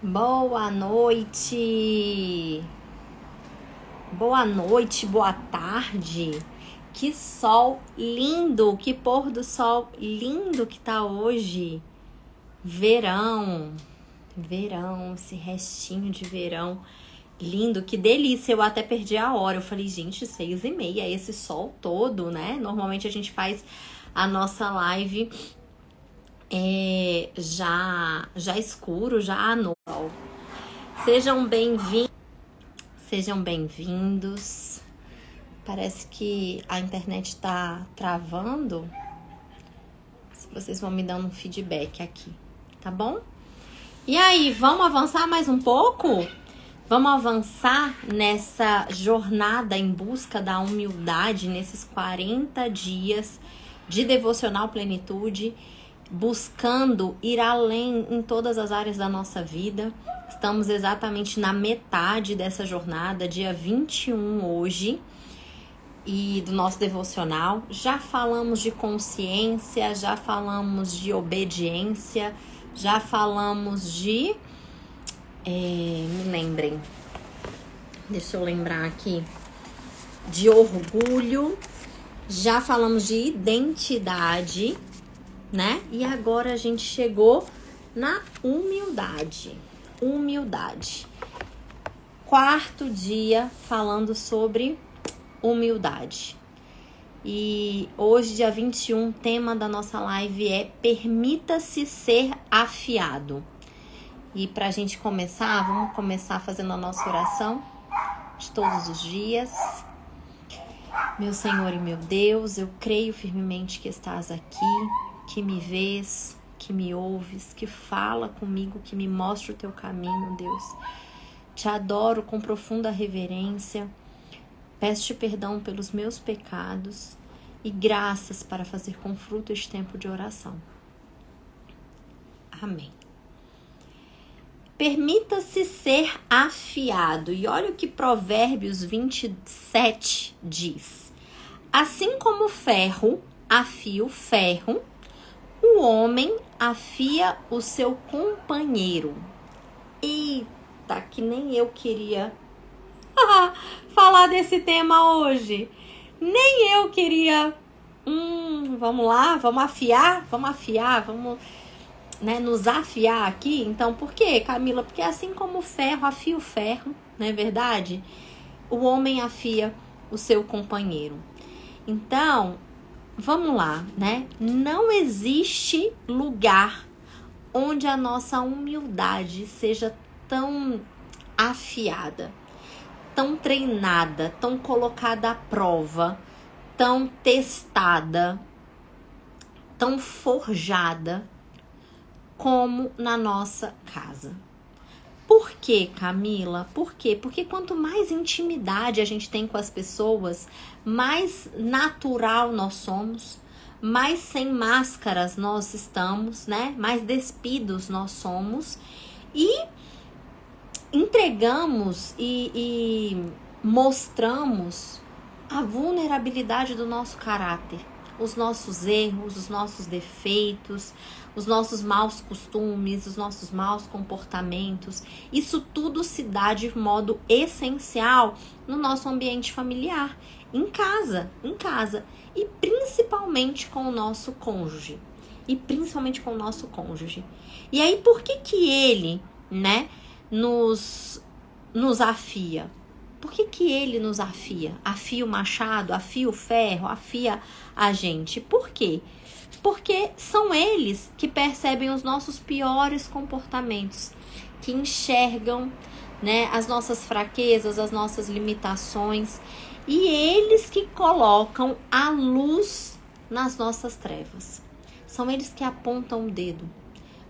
Boa noite! Boa noite, boa tarde! Que sol lindo, que pôr do sol lindo que tá hoje! Verão, esse restinho de verão lindo, que delícia! Eu até perdi a hora, eu falei, gente, 6h30, esse sol todo, né? Normalmente a gente faz a nossa live já escuro, já à noite. Sejam bem-vindos. Parece que a internet tá travando. Vocês vão me dando um feedback aqui, tá bom? E aí, vamos avançar mais um pouco? Vamos avançar nessa jornada em busca da humildade, nesses 40 dias de devocional plenitude, buscando ir além em todas as áreas da nossa vida. Estamos exatamente na metade dessa jornada, dia 21 hoje, e do nosso devocional. Já falamos de consciência, já falamos de obediência, já falamos de... me lembrem, deixa eu lembrar aqui, de orgulho, já falamos de identidade, né? E agora a gente chegou na humildade. Quarto dia falando sobre humildade. E hoje, dia 21, o tema da nossa live é Permita-se ser afiado. E pra gente começar, vamos começar fazendo a nossa oração de todos os dias. Meu Senhor e meu Deus, eu creio firmemente que estás aqui, que me vês, que me ouves, que fala comigo, que me mostra o teu caminho, Deus. Te adoro com profunda reverência, peço-te perdão pelos meus pecados e graças para fazer com fruto este tempo de oração. Amém. Permita-se ser afiado. E olha o que Provérbios 27 diz. Assim como o ferro afia o ferro, o homem afia o seu companheiro. Eita, que nem eu queria falar desse tema hoje. Nem eu queria. Vamos lá, vamos afiar, vamos, né, nos afiar aqui. Então, por quê, Camila? Porque assim como o ferro afia o ferro, não é verdade? O homem afia o seu companheiro. Então, vamos lá, né? Não existe lugar onde a nossa humildade seja tão afiada, tão treinada, tão colocada à prova, tão testada, tão forjada como na nossa casa. Por quê, Camila? Por quê? Porque quanto mais intimidade a gente tem com as pessoas, mais natural nós somos, mais sem máscaras nós estamos, né? Mais despidos nós somos e entregamos e mostramos a vulnerabilidade do nosso caráter, os nossos erros, os nossos defeitos, os nossos maus costumes, os nossos maus comportamentos. Isso tudo se dá de modo essencial no nosso ambiente familiar, em casa, e principalmente com o nosso cônjuge. E aí, por que ele, né, nos afia? Por que ele nos afia? Afia o machado, afia o ferro, afia a gente. Por quê? Porque são eles que percebem os nossos piores comportamentos, que enxergam, né, as nossas fraquezas, as nossas limitações, e eles que colocam a luz nas nossas trevas. São eles que apontam o dedo.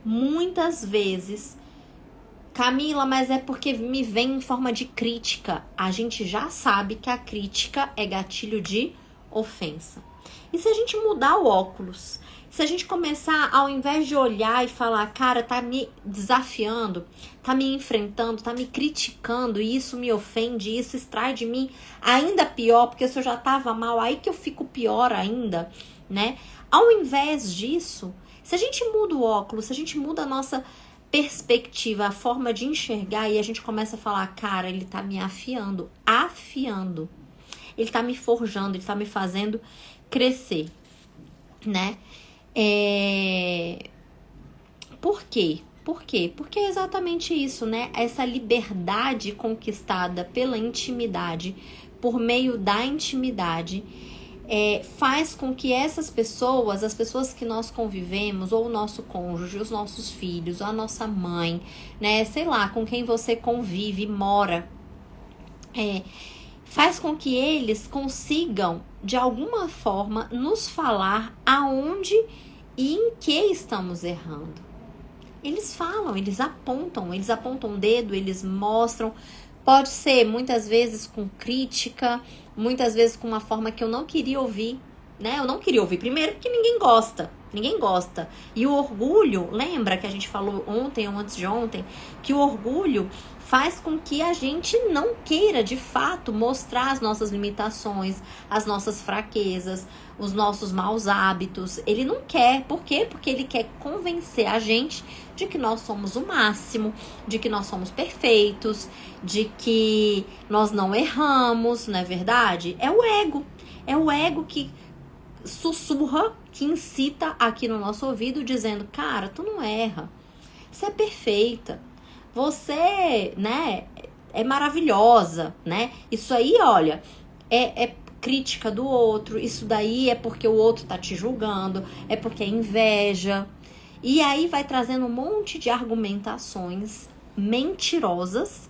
Muitas vezes, Camila, mas é porque me vem em forma de crítica. A gente já sabe que a crítica é gatilho de ofensa. E se a gente mudar o óculos, se a gente começar, ao invés de olhar e falar, cara, tá me desafiando, tá me enfrentando, tá me criticando, e isso me ofende, isso extrai de mim ainda pior, porque se eu já tava mal, aí que eu fico pior ainda, né? Ao invés disso, se a gente muda o óculos, se a gente muda a nossa perspectiva, a forma de enxergar, e a gente começa a falar, cara, ele tá me afiando. Ele tá me forjando, ele tá me fazendo crescer, né? Por quê? Por quê? Porque é exatamente isso, né? Essa liberdade conquistada pela intimidade, por meio da intimidade, faz com que essas pessoas, as pessoas que nós convivemos, ou o nosso cônjuge, os nossos filhos, a nossa mãe, né? Sei lá, com quem você convive, mora, faz com que eles consigam, de alguma forma, nos falar aonde e em que estamos errando. Eles falam, eles apontam o dedo, eles mostram. Pode ser, muitas vezes, com crítica, muitas vezes com uma forma que eu não queria ouvir, né? Eu não queria ouvir, primeiro porque ninguém gosta. E o orgulho, lembra que a gente falou ontem ou antes de ontem, que o orgulho faz com que a gente não queira, de fato, mostrar as nossas limitações, as nossas fraquezas, os nossos maus hábitos. Ele não quer. Por quê? Porque ele quer convencer a gente de que nós somos o máximo, de que nós somos perfeitos, de que nós não erramos, não é verdade? É o ego. É o ego que sussurra, que incita aqui no nosso ouvido, dizendo, cara, tu não erra. Você é perfeita. Você, né, é maravilhosa, né? Isso aí, olha, é crítica do outro. Isso daí é porque o outro tá te julgando, é porque é inveja. E aí vai trazendo um monte de argumentações mentirosas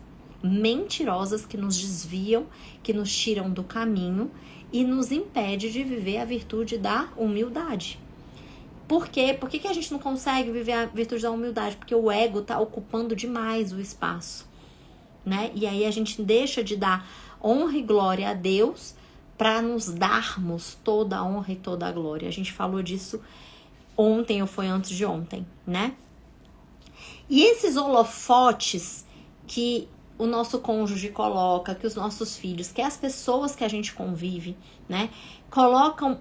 que nos desviam, que nos tiram do caminho e nos impede de viver a virtude da humildade. Por quê? Por que a gente não consegue viver a virtude da humildade? Porque o ego tá ocupando demais o espaço, né? E aí a gente deixa de dar honra e glória a Deus para nos darmos toda a honra e toda a glória. A gente falou disso ontem ou foi antes de ontem, né? E esses holofotes que o nosso cônjuge coloca, que os nossos filhos, que as pessoas que a gente convive, né, colocam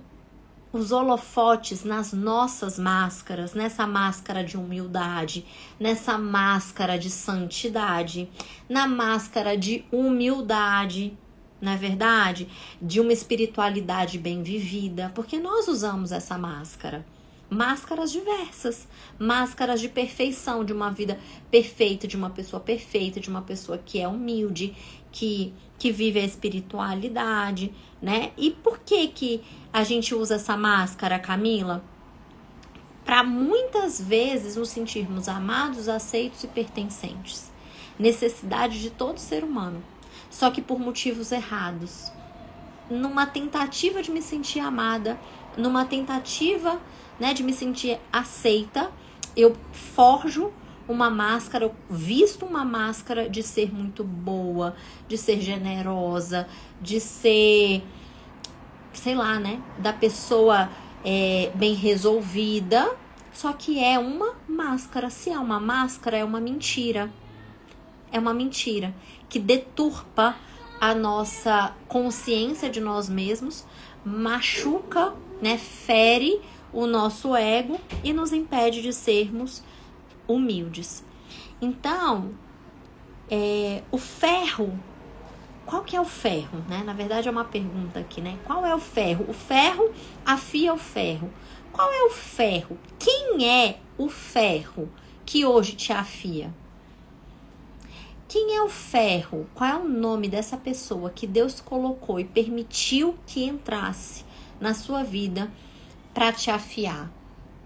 os holofotes nas nossas máscaras, nessa máscara de humildade, nessa máscara de santidade, na máscara de humildade, não é verdade? De uma espiritualidade bem vivida, porque nós usamos essa máscara. Máscaras diversas, máscaras de perfeição, de uma vida perfeita, de uma pessoa perfeita, de uma pessoa que é humilde, que vive a espiritualidade, né? E por que a gente usa essa máscara, Camila? Para muitas vezes nos sentirmos amados, aceitos e pertencentes. Necessidade de todo ser humano, só que por motivos errados. Numa tentativa de me sentir amada, numa tentativa, né, de me sentir aceita, eu forjo uma máscara, eu visto uma máscara de ser muito boa, de ser generosa, de ser, sei lá, né, da pessoa bem resolvida, só que é uma máscara. Se é uma máscara, é uma mentira. É uma mentira que deturpa a nossa consciência de nós mesmos, machuca, né, fere o nosso ego e nos impede de sermos humildes. Então, o ferro, qual que é o ferro, né? Na verdade é uma pergunta aqui, né? Qual é o ferro? O ferro afia o ferro. Qual é o ferro? Quem é o ferro que hoje te afia? Quem é o ferro? Qual é o nome dessa pessoa que Deus colocou e permitiu que entrasse na sua vida para te afiar,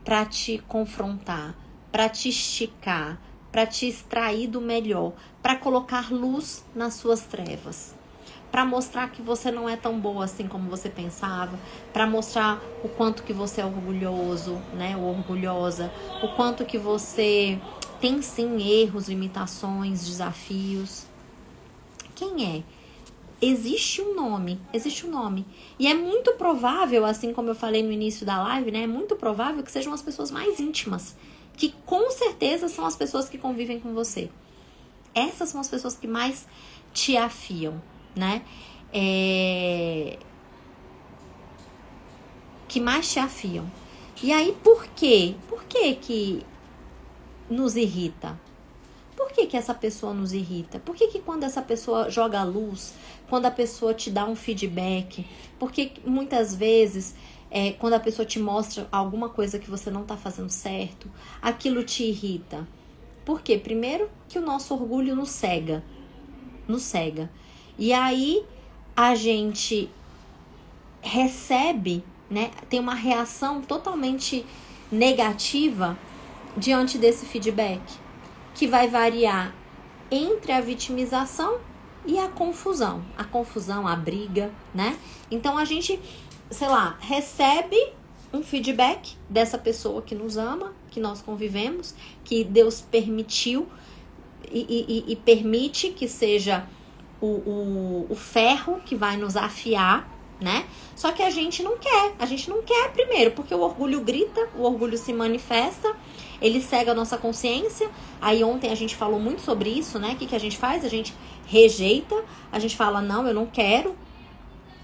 para te confrontar, para te esticar, para te extrair do melhor, para colocar luz nas suas trevas, para mostrar que você não é tão boa assim como você pensava, para mostrar o quanto que você é orgulhoso, né, ou orgulhosa, o quanto que você tem sim erros, limitações, desafios. Quem é? Existe um nome. E é muito provável, assim como eu falei no início da live, né? É muito provável que sejam as pessoas mais íntimas, que com certeza são as pessoas que convivem com você. Essas são as pessoas que mais te afiam, né? Que mais te afiam. E aí, por quê? Por que nos irrita? Por que que essa pessoa nos irrita? Por que que quando essa pessoa joga a luz, quando a pessoa te dá um feedback, porque muitas vezes, quando a pessoa te mostra alguma coisa que você não tá fazendo certo, aquilo te irrita? Por quê? Primeiro que o nosso orgulho nos cega. E aí a gente recebe, né, tem uma reação totalmente negativa diante desse feedback, que vai variar entre a vitimização e a confusão. A confusão, a briga, né? Então a gente, sei lá, recebe um feedback dessa pessoa que nos ama, que nós convivemos, que Deus permitiu e permite que seja o ferro que vai nos afiar, né? Só que a gente não quer primeiro, porque o orgulho grita, o orgulho se manifesta, ele cega a nossa consciência. Aí ontem a gente falou muito sobre isso, né? O que a gente faz? A gente rejeita, a gente fala, não, eu não quero,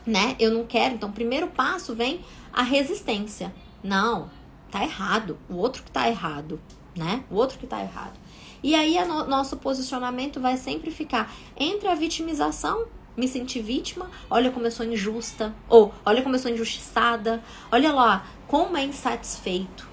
né? Eu não quero. Então, o primeiro passo vem a resistência. Não, tá errado, o outro que tá errado, né? O outro que tá errado. E aí, nosso posicionamento vai sempre ficar entre a vitimização, me sentir vítima, olha como eu sou injusta, ou olha como eu sou injustiçada, olha lá, como é insatisfeito.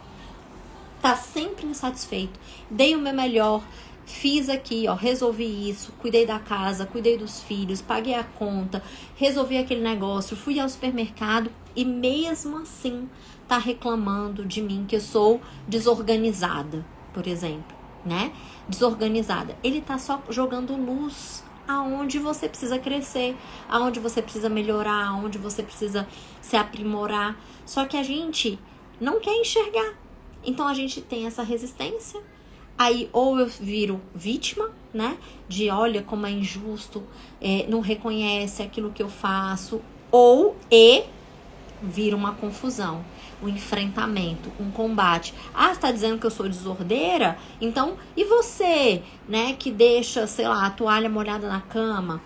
Tá sempre insatisfeito. Dei o meu melhor, fiz aqui, ó, resolvi isso, cuidei da casa, cuidei dos filhos, paguei a conta, resolvi aquele negócio, fui ao supermercado e mesmo assim tá reclamando de mim que eu sou desorganizada, por exemplo, né? Desorganizada. Ele tá só jogando luz aonde você precisa crescer, aonde você precisa melhorar, aonde você precisa se aprimorar. Só que a gente não quer enxergar. Então a gente tem essa resistência. Aí ou eu viro vítima, né? De olha como é injusto, não reconhece aquilo que eu faço. Ou vira uma confusão, um enfrentamento, um combate. Ah, você tá dizendo que eu sou desordeira? Então, e você, né, que deixa, sei lá, a toalha molhada na cama?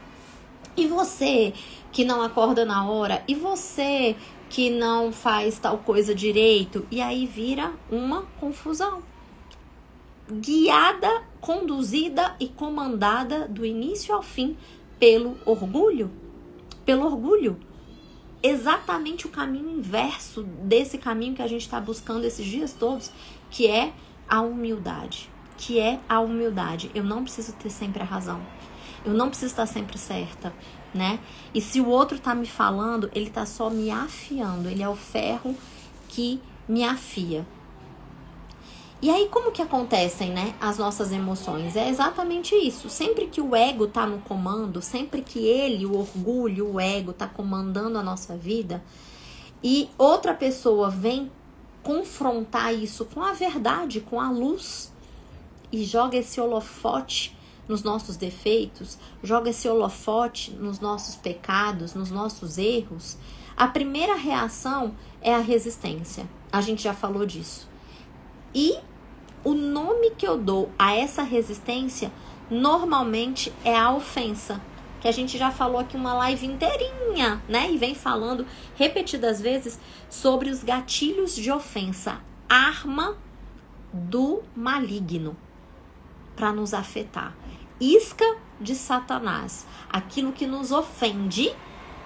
E você que não acorda na hora? E você que não faz tal coisa direito? E aí vira uma confusão. Guiada, conduzida e comandada do início ao fim pelo orgulho. Pelo orgulho. Exatamente o caminho inverso desse caminho que a gente está buscando esses dias todos, que é a humildade. Eu não preciso ter sempre a razão. Eu não preciso estar sempre certa, né? E se o outro tá me falando, ele tá só me afiando. Ele é o ferro que me afia. E aí, como que acontecem, né, as nossas emoções? É exatamente isso. Sempre que o ego tá no comando, sempre que ele, o orgulho, o ego, tá comandando a nossa vida, e outra pessoa vem confrontar isso com a verdade, com a luz, e joga esse holofote nos nossos defeitos, joga esse holofote nos nossos pecados, nos nossos erros, a primeira reação é a resistência. A gente já falou disso. E o nome que eu dou a essa resistência normalmente é a ofensa, que a gente já falou aqui uma live inteirinha, né? E vem falando repetidas vezes sobre os gatilhos de ofensa, arma do maligno para nos afetar. Isca de Satanás, aquilo que nos ofende,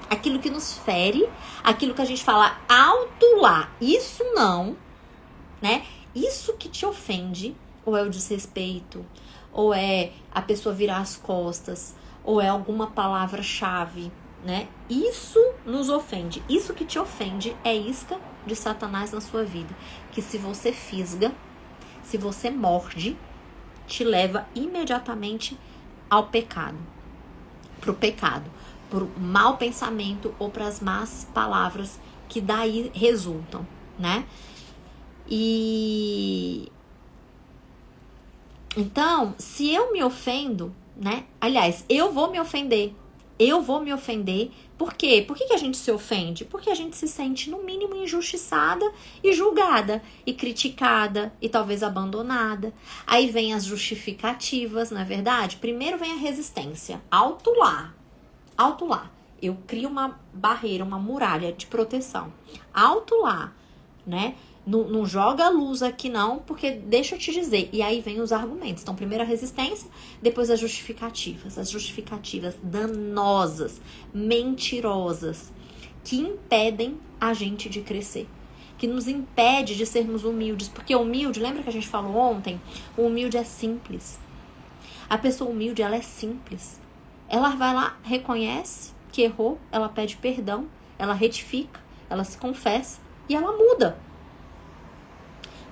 aquilo que nos fere, aquilo que a gente fala alto lá, isso não, né? Isso que te ofende, ou é o desrespeito, ou é a pessoa virar as costas, ou é alguma palavra-chave, né? Isso nos ofende. Isso que te ofende é isca de Satanás na sua vida. Que se você fisga, se você morde, te leva imediatamente ao pecado. Pro pecado, pro mau pensamento ou pras más palavras que daí resultam, né? E então, se eu me ofendo, né? Aliás, eu vou me ofender. Por quê? Por que a gente se ofende? Porque a gente se sente, no mínimo, injustiçada e julgada, e criticada, e talvez abandonada. Aí vem as justificativas, não é verdade? Primeiro vem a resistência. Alto lá. Eu crio uma barreira, uma muralha de proteção. Alto lá, né? Não joga a luz aqui não, porque deixa eu te dizer. E aí vem os argumentos. Então, primeiro a resistência, depois as justificativas. As justificativas danosas, mentirosas, que impedem a gente de crescer. Que nos impede de sermos humildes. Porque humilde, lembra que a gente falou ontem? O humilde é simples. A pessoa humilde, ela é simples. Ela vai lá, reconhece que errou, ela pede perdão, ela retifica, ela se confessa e ela muda.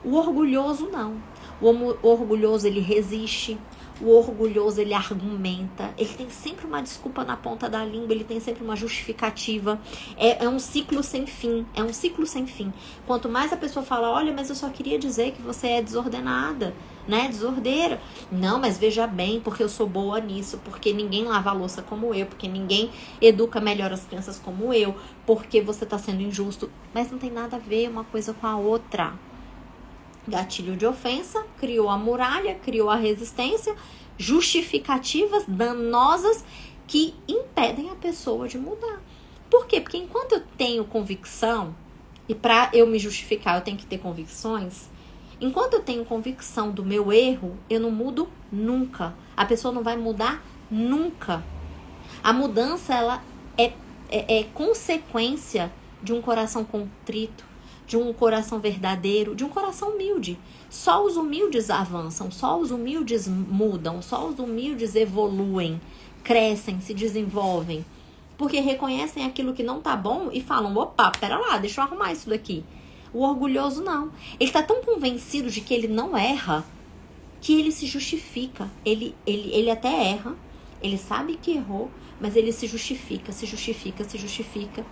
O orgulhoso não. O orgulhoso, ele resiste. O orgulhoso, ele argumenta. Ele tem sempre uma desculpa na ponta da língua. Ele tem sempre uma justificativa. É um ciclo sem fim. É um ciclo sem fim. Quanto mais a pessoa fala, olha, mas eu só queria dizer que você é desordenada, né? Desordeira. Não, mas veja bem, porque eu sou boa nisso. Porque ninguém lava a louça como eu. Porque ninguém educa melhor as crianças como eu. Porque você tá sendo injusto. Mas não tem nada a ver uma coisa com a outra. Gatilho de ofensa, criou a muralha, criou a resistência, justificativas danosas que impedem a pessoa de mudar. Por quê? Porque enquanto eu tenho convicção, e para eu me justificar eu tenho que ter convicções, enquanto eu tenho convicção do meu erro, eu não mudo nunca. A pessoa não vai mudar nunca. A mudança, ela é consequência de um coração contrito, de um coração verdadeiro, de um coração humilde. Só os humildes avançam, só os humildes mudam, só os humildes evoluem, crescem, se desenvolvem. Porque reconhecem aquilo que não tá bom e falam, opa, pera lá, deixa eu arrumar isso daqui. O orgulhoso não. Ele tá tão convencido de que ele não erra, que ele se justifica. Ele até erra, ele sabe que errou, mas ele se justifica, se justifica, se justifica.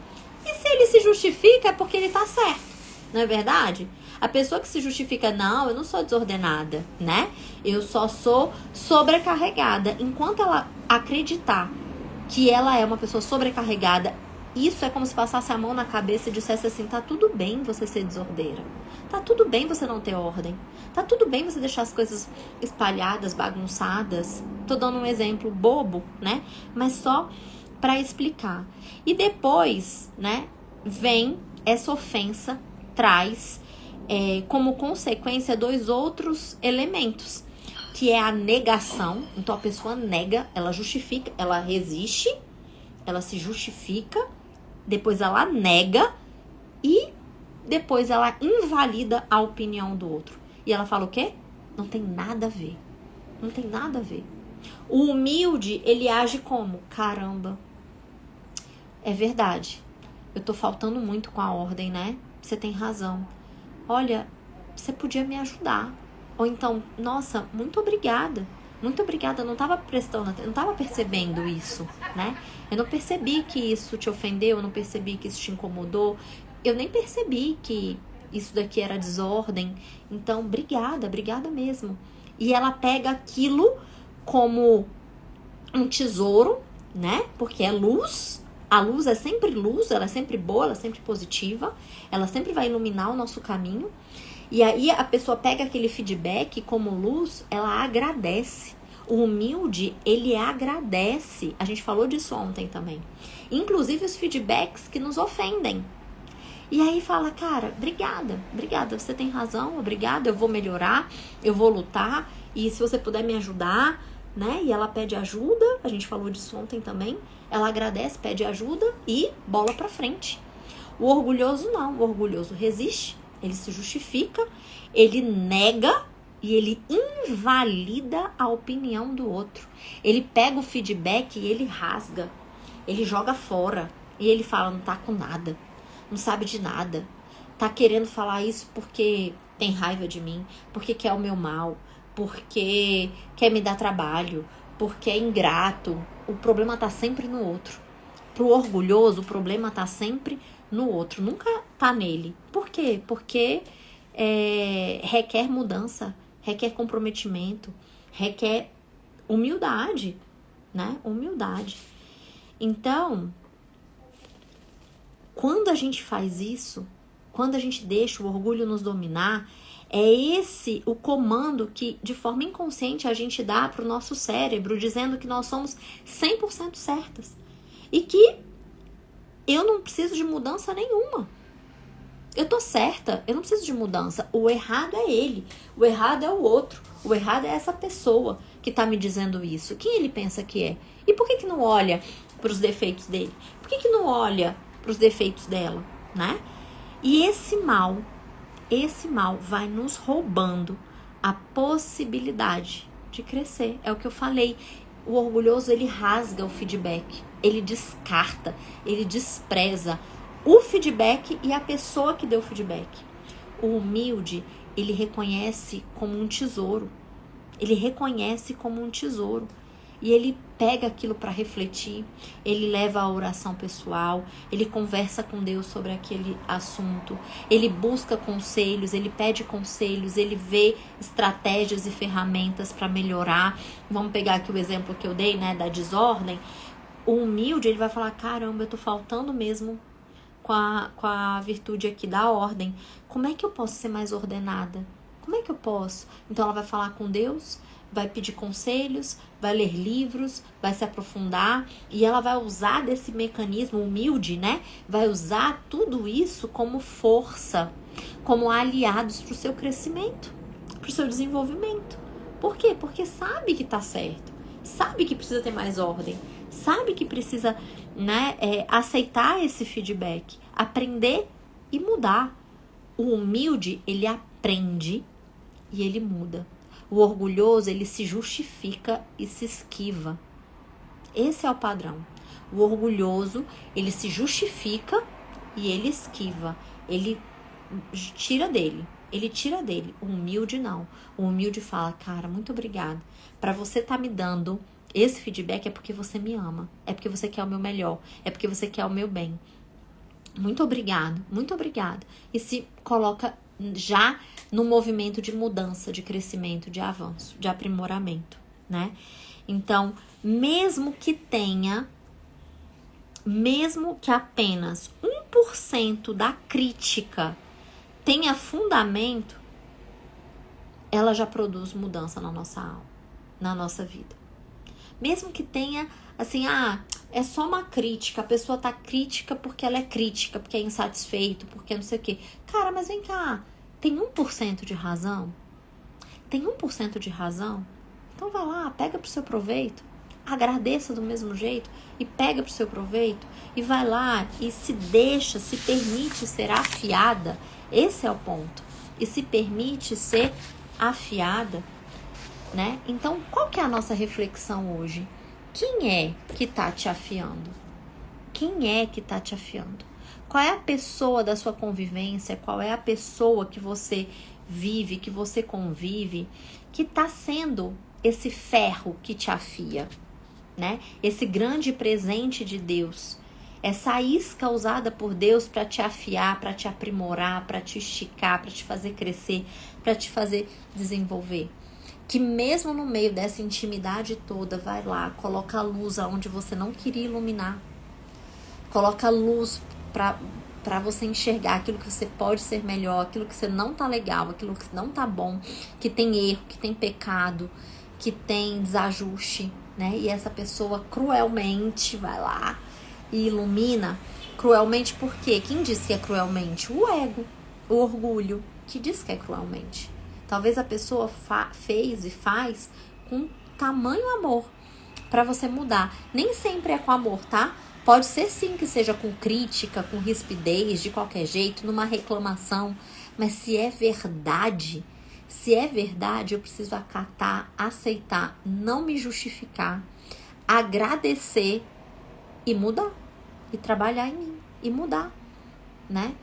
E se ele se justifica é porque ele tá certo. Não é verdade? A pessoa que se justifica, não, eu não sou desordenada, né? Eu só sou sobrecarregada. Enquanto ela acreditar que ela é uma pessoa sobrecarregada, isso é como se passasse a mão na cabeça e dissesse assim, tá tudo bem você ser desordeira. Tá tudo bem você não ter ordem. Tá tudo bem você deixar as coisas espalhadas, bagunçadas. Tô dando um exemplo bobo, né? Mas só para explicar. E depois, né, vem essa ofensa, traz como consequência 2 outros elementos, que é a negação. Então a pessoa nega, ela justifica, ela resiste, ela se justifica, depois ela nega e depois ela invalida a opinião do outro. E ela fala o quê? Não tem nada a ver. Não tem nada a ver. O humilde, ele age como? Caramba, é verdade. Eu tô faltando muito com a ordem, né? Você tem razão. Olha, você podia me ajudar. Ou então, nossa, muito obrigada. Muito obrigada, eu não tava prestando, eu não tava percebendo isso, né? Eu não percebi que isso te ofendeu, eu não percebi que isso te incomodou. Eu nem percebi que isso daqui era desordem. Então, obrigada mesmo. E ela pega aquilo como um tesouro, né? Porque é luz. A luz é sempre luz, ela é sempre boa, ela é sempre positiva, ela sempre vai iluminar o nosso caminho. E aí a pessoa pega aquele feedback como luz, ela agradece. O humilde, ele agradece. A gente falou disso ontem também. Inclusive os feedbacks que nos ofendem. E aí fala, cara, obrigada, você tem razão, obrigada, eu vou melhorar, eu vou lutar. E se você puder me ajudar, né? E ela pede ajuda, a gente falou disso ontem também. Ela agradece, pede ajuda e bola pra frente. O orgulhoso não, o orgulhoso resiste, ele se justifica, ele nega e ele invalida a opinião do outro. Ele pega o feedback e ele rasga, ele joga fora e ele fala, não tá com nada, não sabe de nada, tá querendo falar isso porque tem raiva de mim, porque quer o meu mal, porque quer me dar trabalho, porque é ingrato. O problema tá sempre no outro. Pro orgulhoso, o problema tá sempre no outro, nunca tá nele. Por quê? Porque requer mudança, requer comprometimento, requer humildade, né? Humildade. Então, quando a gente faz isso, quando a gente deixa o orgulho nos dominar, é esse o comando que, de forma inconsciente, a gente dá para o nosso cérebro, dizendo que nós somos 100% certas. E que eu não preciso de mudança nenhuma. Eu tô certa, eu não preciso de mudança. O errado é ele, o errado é o outro, o errado é essa pessoa que tá me dizendo isso. Quem ele pensa que é? E por que não olha para os defeitos dele? Por que não olha para os defeitos dela, né? E esse mal vai nos roubando a possibilidade de crescer. É o que eu falei. O orgulhoso, ele rasga o feedback, ele descarta, ele despreza o feedback e a pessoa que deu o feedback. O humilde, ele reconhece como um tesouro. Ele reconhece como um tesouro. E ele pega aquilo para refletir, ele leva a oração pessoal, ele conversa com Deus sobre aquele assunto, ele busca conselhos, ele pede conselhos, ele vê estratégias e ferramentas para melhorar. Vamos pegar aqui o exemplo que eu dei, né, da desordem. O humilde, ele vai falar, caramba, eu tô faltando mesmo com a virtude aqui da ordem. Como é que eu posso ser mais ordenada? Como é que eu posso? Então ela vai falar com Deus, vai pedir conselhos, vai ler livros, vai se aprofundar e ela vai usar desse mecanismo humilde, né? Vai usar tudo isso como força, como aliados para o seu crescimento, para o seu desenvolvimento. Por quê? Porque sabe que tá certo, sabe que precisa ter mais ordem, sabe que precisa, né, aceitar esse feedback, aprender e mudar. O humilde, ele aprende e ele muda. O orgulhoso, ele se justifica e se esquiva. Esse é o padrão. O orgulhoso, ele se justifica e ele esquiva. Ele tira dele. Ele tira dele. O humilde não. O humilde fala, cara, muito obrigada. Para você tá me dando esse feedback é porque você me ama. É porque você quer o meu melhor. É porque você quer o meu bem. Muito obrigado. Muito obrigado. E se coloca já no movimento de mudança, de crescimento, de avanço, de aprimoramento, né? Então, mesmo que apenas 1% da crítica tenha fundamento, ela já produz mudança na nossa alma, na nossa vida. Mesmo que tenha, assim, é só uma crítica, a pessoa tá crítica porque ela é crítica, porque é insatisfeito, porque não sei o quê. Cara, mas vem cá, tem 1% de razão? Tem 1% de razão? Então vai lá, pega pro seu proveito, agradeça do mesmo jeito e pega pro seu proveito e vai lá e se permite ser afiada. Esse é o ponto. E se permite ser afiada, né? Então, qual que é a nossa reflexão hoje? Quem é que tá te afiando? Quem é que tá te afiando? Qual é a pessoa da sua convivência? Qual é a pessoa que você vive, que você convive, que tá sendo esse ferro que te afia, né? Esse grande presente de Deus, essa isca usada por Deus para te afiar, para te aprimorar, para te esticar, para te fazer crescer, para te fazer desenvolver. Que mesmo no meio dessa intimidade toda, vai lá, coloca a luz aonde você não queria iluminar. Coloca a luz para você enxergar aquilo que você pode ser melhor, aquilo que você não tá legal, aquilo que não tá bom, que tem erro, que tem pecado, que tem desajuste, né? E essa pessoa cruelmente vai lá e ilumina. Cruelmente por quê? Quem diz que é cruelmente? O ego, o orgulho, que diz que é cruelmente. Talvez a pessoa fez e faz com tamanho amor para você mudar. Nem sempre é com amor, tá? Pode ser sim que seja com crítica, com rispidez, de qualquer jeito, numa reclamação. Mas se é verdade, eu preciso acatar, aceitar, não me justificar, agradecer e mudar. E trabalhar em mim e mudar, né?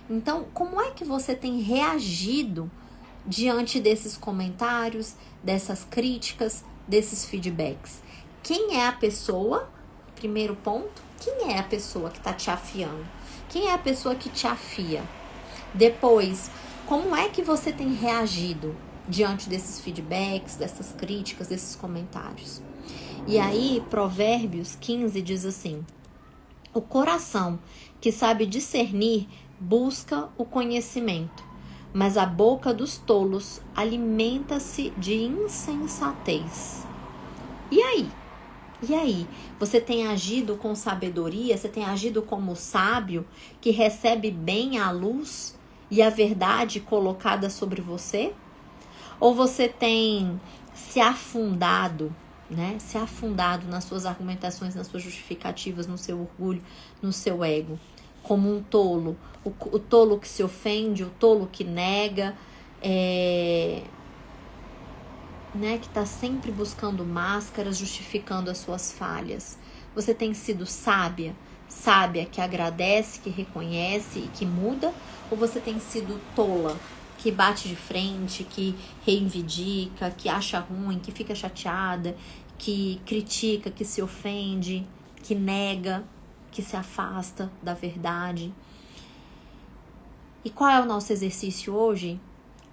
Então, como é que você tem reagido diante desses comentários, dessas críticas, desses feedbacks? Quem é a pessoa? Primeiro ponto, quem é a pessoa que está te afiando? Quem é a pessoa que te afia? Depois, como é que você tem reagido diante desses feedbacks, dessas críticas, desses comentários? E aí, Provérbios 15 diz assim: o coração que sabe discernir busca o conhecimento, mas a boca dos tolos alimenta-se de insensatez. E aí? E aí? Você tem agido com sabedoria? Você tem agido como sábio que recebe bem a luz? e a verdade colocada sobre você? Ou você tem se afundado, né? Se afundado nas suas argumentações, nas suas justificativas, no seu orgulho, no seu ego, como um tolo. O tolo que se ofende, o tolo que nega, né? Que está sempre buscando máscaras, justificando as suas falhas. Você tem sido sábia? Sábia que agradece, que reconhece e que muda? Ou você tem sido tola, que bate de frente, que reivindica, que acha ruim, que fica chateada, que critica, que se ofende, que nega, que se afasta da verdade? E qual é o nosso exercício hoje?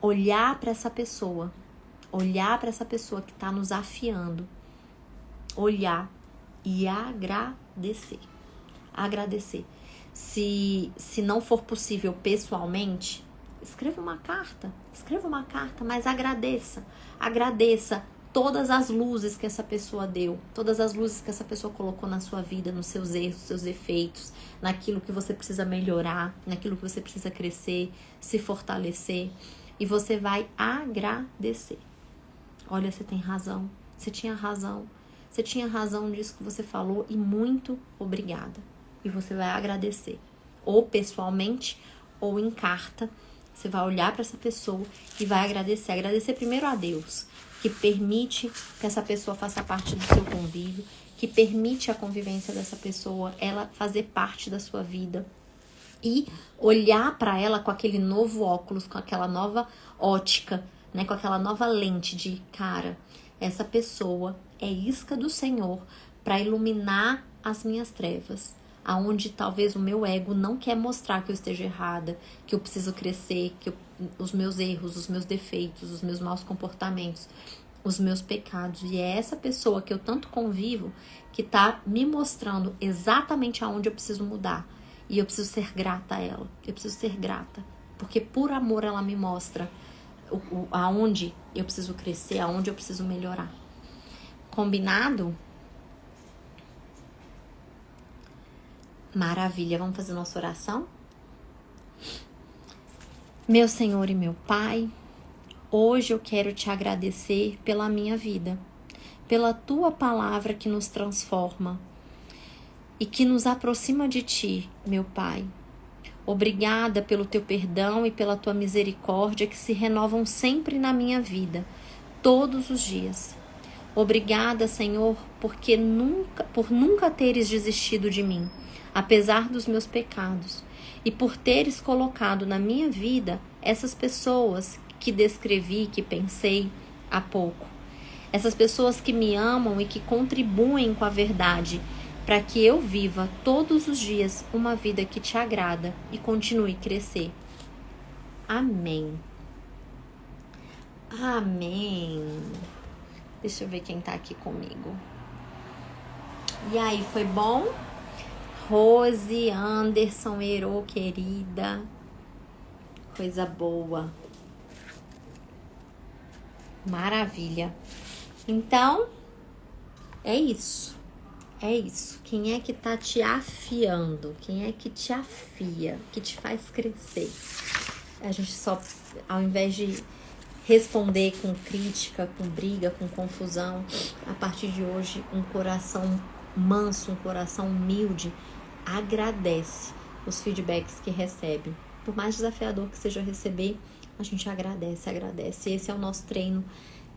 Olhar para essa pessoa. Olhar para essa pessoa que está nos afiando. Olhar e agradecer. Agradecer. Se não for possível pessoalmente, escreva uma carta, mas agradeça. Agradeça todas as luzes que essa pessoa deu, todas as luzes que essa pessoa colocou na sua vida, nos seus erros, seus defeitos, naquilo que você precisa melhorar, naquilo que você precisa crescer, se fortalecer. E você vai agradecer. Olha, você tem razão, você tinha razão disso que você falou e muito obrigada. E você vai agradecer, ou pessoalmente, ou em carta. Você vai olhar para essa pessoa e vai agradecer. Agradecer primeiro a Deus, que permite que essa pessoa faça parte do seu convívio, que permite a convivência dessa pessoa, ela fazer parte da sua vida. E olhar para ela com aquele novo óculos, com aquela nova ótica, né? Com aquela nova lente de, cara, essa pessoa é isca do Senhor para iluminar as minhas trevas. Aonde talvez o meu ego não quer mostrar que eu esteja errada, que eu preciso crescer, os meus erros, os meus defeitos, os meus maus comportamentos, os meus pecados. E é essa pessoa que eu tanto convivo que está me mostrando exatamente aonde eu preciso mudar. E eu preciso ser grata a ela. Eu preciso ser grata. Porque por amor ela me mostra aonde eu preciso crescer, aonde eu preciso melhorar. Combinado? Maravilha, vamos fazer nossa oração? Meu Senhor e meu Pai, hoje eu quero te agradecer pela minha vida, pela tua palavra que nos transforma e que nos aproxima de ti, meu Pai. Obrigada pelo teu perdão e pela tua misericórdia que se renovam sempre na minha vida, todos os dias. Obrigada, Senhor, por nunca teres desistido de mim, apesar dos meus pecados, e por teres colocado na minha vida essas pessoas que descrevi, que pensei há pouco. Essas pessoas que me amam e que contribuem com a verdade, para que eu viva todos os dias uma vida que te agrada e continue a crescer. Amém. Amém. Deixa eu ver quem tá aqui comigo. E aí, foi bom? Rose, Anderson, Herô, querida. Coisa boa. Maravilha. Então, é isso. É isso. Quem é que tá te afiando? Quem é que te afia? Que te faz crescer? A gente só, ao invés de responder com crítica, com briga, com confusão, a partir de hoje, um coração manso, um coração humilde, agradece os feedbacks que recebe. Por mais desafiador que seja receber, a gente agradece. Esse é o nosso treino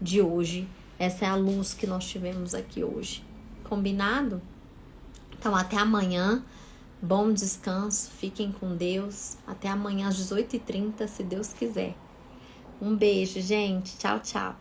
de hoje. Essa é a luz que nós tivemos aqui hoje. Combinado? Então, até amanhã. Bom descanso. Fiquem com Deus. Até amanhã às 18h30, se Deus quiser. Um beijo, gente. Tchau, tchau.